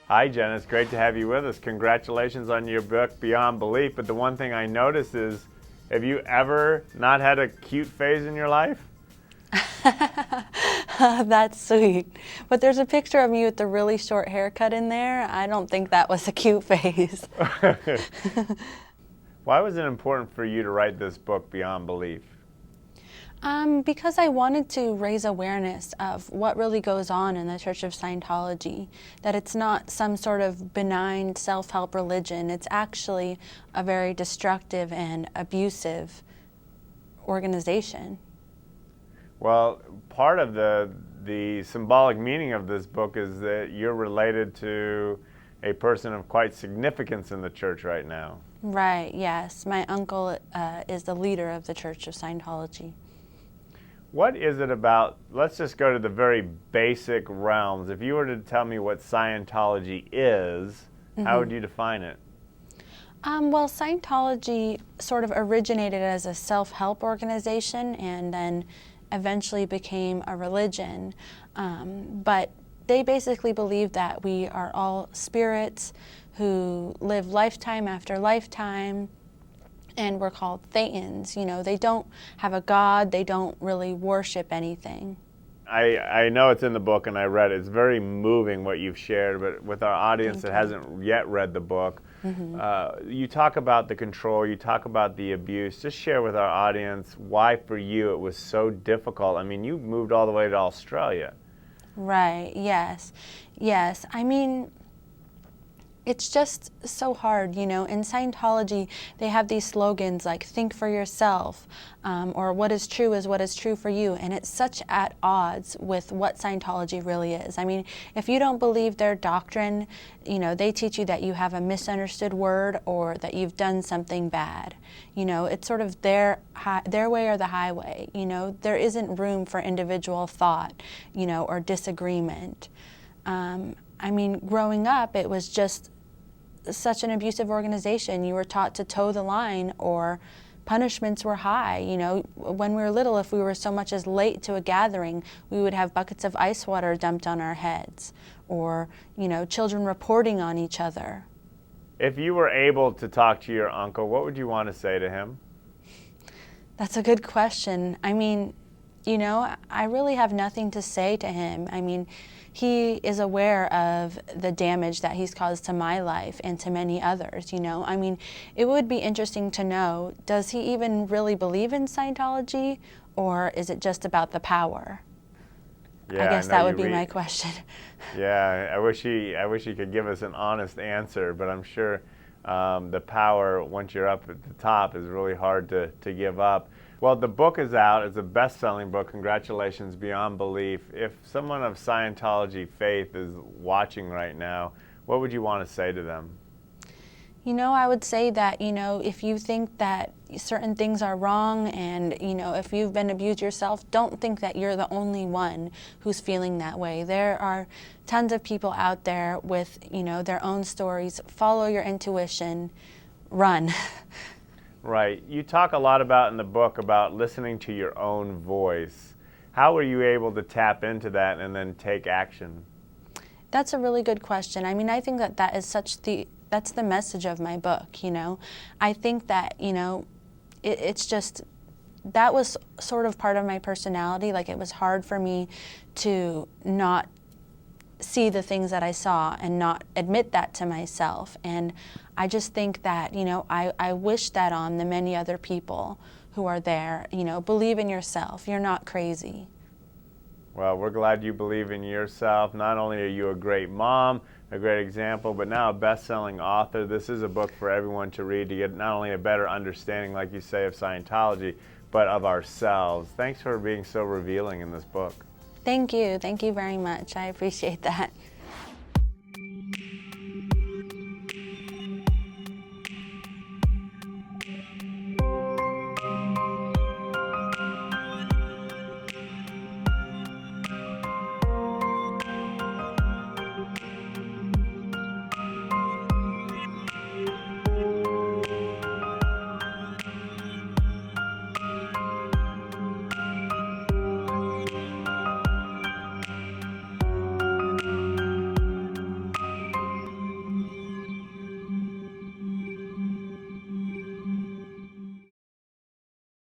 Hi, Jenna. It's great to have you with us. Congratulations on your book, Beyond Belief. But the one thing I noticed is, have you ever not had a cute phase in your life? That's sweet. But there's a picture of me with the really short haircut in there. I don't think that was a cute face. Why was it important for you to write this book, Beyond Belief? Because I wanted to raise awareness of what really goes on in the Church of Scientology, that it's not some sort of benign self-help religion. It's actually a very destructive and abusive organization. Well, part of the symbolic meaning of this book is that you're related to a person of quite significance in the church right now. Right, yes. My uncle is the leader of the Church of Scientology. What is it about, let's just go to the very basic realms. If you were to tell me what Scientology is, how would you define it? Well, Scientology sort of originated as a self-help organization and then eventually became a religion. But they basically believe that we are all spirits who live lifetime after lifetime, and we're called Thetans. You know, they don't have a god, they don't really worship anything. I know it's in the book and I read it. It's very moving what you've shared, but with our audience that hasn't yet read the book, you talk about the control, you talk about the abuse. Just share with our audience why for you it was so difficult. I mean, you moved all the way to Australia. Right, yes. Yes, I mean, it's just so hard, you know. In Scientology, they have these slogans like, think for yourself, or what is true for you. And it's such at odds with what Scientology really is. I mean, if you don't believe their doctrine, you know, they teach you that you have a misunderstood word or that you've done something bad. You know, it's sort of their way or the highway. You know, there isn't room for individual thought, you know, or disagreement. I mean, growing up, it was just such an abusive organization. You were taught to toe the line, or punishments were high. You know, when we were little, if we were so much as late to a gathering, we would have buckets of ice water dumped on our heads, or, you know, children reporting on each other. If you were able to talk to your uncle, what would you want to say to him? That's a good question. I mean, you know, I really have nothing to say to him. I mean, he is aware of the damage that he's caused to my life and to many others, you know. I mean, it would be interesting to know, does he even really believe in Scientology, or is it just about the power? Yeah, I guess that would be my question. Yeah, I wish he could give us an honest answer, but I'm sure the power, once you're up at the top, is really hard to give up. Well, the book is out. It's a best-selling book. Congratulations, Beyond Belief. If someone of Scientology faith is watching right now, what would you want to say to them? You know, I would say that, you know, if you think that certain things are wrong and, you know, if you've been abused yourself, don't think that you're the only one who's feeling that way. There are tons of people out there with, you know, their own stories. Follow your intuition. Run. Right. You talk a lot about in the book about listening to your own voice. How were you able to tap into that and then take action? That's a really good question. I mean, I think that that's the message of my book, you know. I think that, you know, it's just, that was sort of part of my personality. Like, it was hard for me to not see the things that I saw and not admit that to myself. And I just think that, you know, I wish that on the many other people who are there. You know, believe in yourself. You're not crazy. Well, we're glad you believe in yourself. Not only are you a great mom, a great example, but now a best-selling author. This is a book for everyone to read to get not only a better understanding, like you say, of Scientology, but of ourselves. Thanks for being so revealing in this book. Thank you. Thank you very much. I appreciate that.